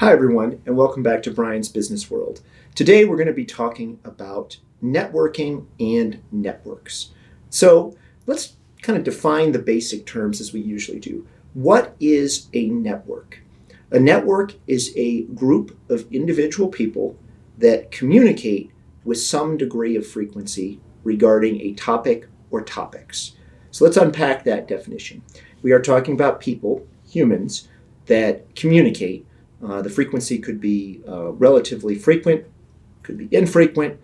Hi everyone, and welcome back to Bryan's Business World. Today we're going to be talking about networking and networks. So let's kind of define the basic terms as we usually do. What is a network? A network is a group of individual people that communicate with some degree of frequency regarding a topic or topics. So let's unpack that definition. We are talking about people, humans, that communicate. The frequency could be relatively frequent, could be infrequent.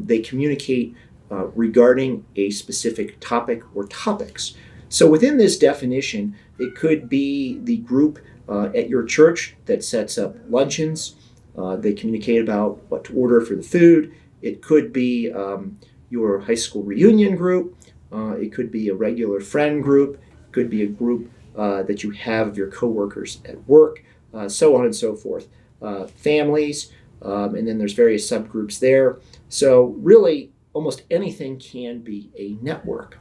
They communicate regarding a specific topic or topics. So within this definition, it could be the group at your church that sets up luncheons. They communicate about what to order for the food. It could be your high school reunion group. It could be a regular friend group. It could be a group that you have of your coworkers at work. So on and so forth. Families, and then there's various subgroups there. So really, almost anything can be a network.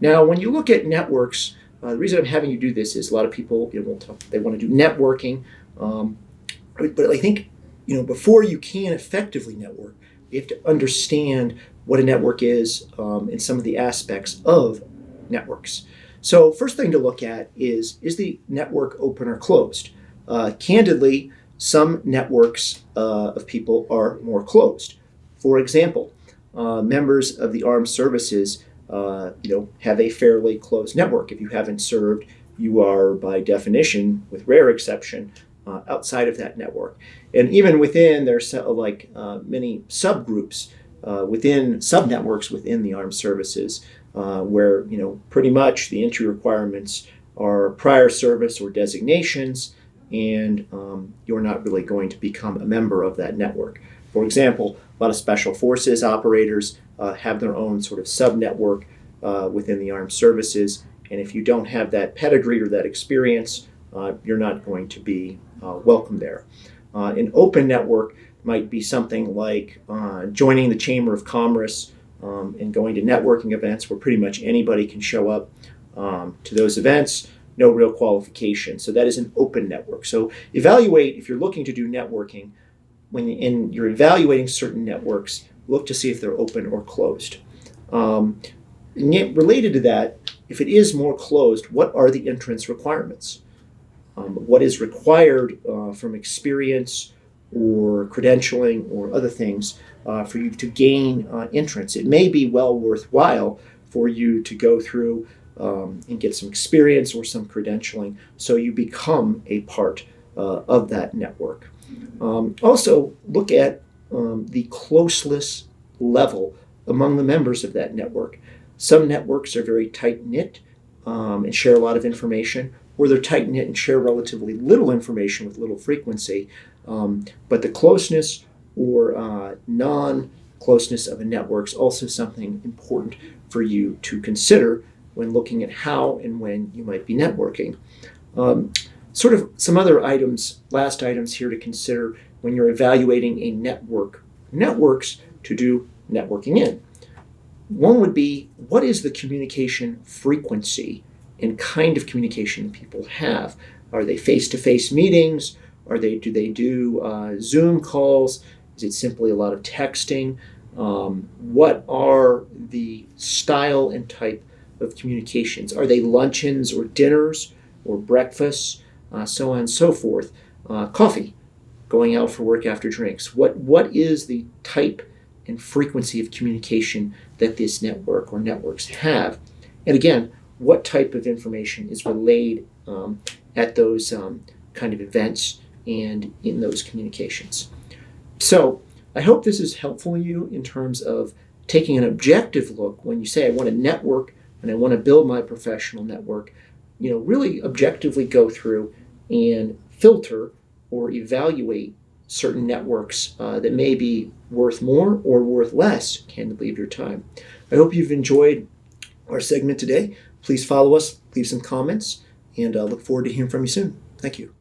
Now, when you look at networks, the reason I'm having you do this is a lot of people, they want to do networking, but I think, before you can effectively network, you have to understand what a network is and some of the aspects of networks. So first thing to look at is the network open or closed? Candidly, some networks of people are more closed. For example, members of the armed services, have a fairly closed network. If you haven't served, you are, by definition, with rare exception, outside of that network. And even within, there's many subgroups within subnetworks within the armed services, where pretty much the entry requirements are prior service or designations. And you're not really going to become a member of that network. For example, a lot of special forces operators have their own sort of sub-network within the armed services, and if you don't have that pedigree or that experience, you're not going to be welcome there. An open network might be something like joining the Chamber of Commerce and going to networking events where pretty much anybody can show up to those events. No real qualification. So that is an open network. So evaluate, if you're looking to do networking, when you're evaluating certain networks, look to see if they're open or closed. And yet related to that, if it is more closed, what are the entrance requirements? What is required from experience or credentialing or other things for you to gain entrance? It may be well worthwhile for you to go through and get some experience or some credentialing so you become a part of that network. Also, look at the closeness level among the members of that network. Some networks are very tight-knit and share a lot of information, or they're tight-knit and share relatively little information with little frequency. But the closeness or non-closeness of a network is also something important for you to consider when looking at how and when you might be networking. Sort of some other last items here to consider when you're evaluating a networks to do networking in. One would be, what is the communication frequency and kind of communication people have? Are they face-to-face meetings? Do they do Zoom calls? Is it simply a lot of texting? What are the style and type of communications? Are they luncheons or dinners or breakfasts, so on and so forth? Coffee, going out for work after drinks. What is the type and frequency of communication that this network or networks have? And again, what type of information is relayed at those kind of events and in those communications? So I hope this is helpful to you in terms of taking an objective look when you say, I want to network and I want to build my professional network. Really objectively go through and filter or evaluate certain networks that may be worth more or worth less, candidly, of your time. I hope you've enjoyed our segment today. Please follow us, leave some comments, and look forward to hearing from you soon. Thank you.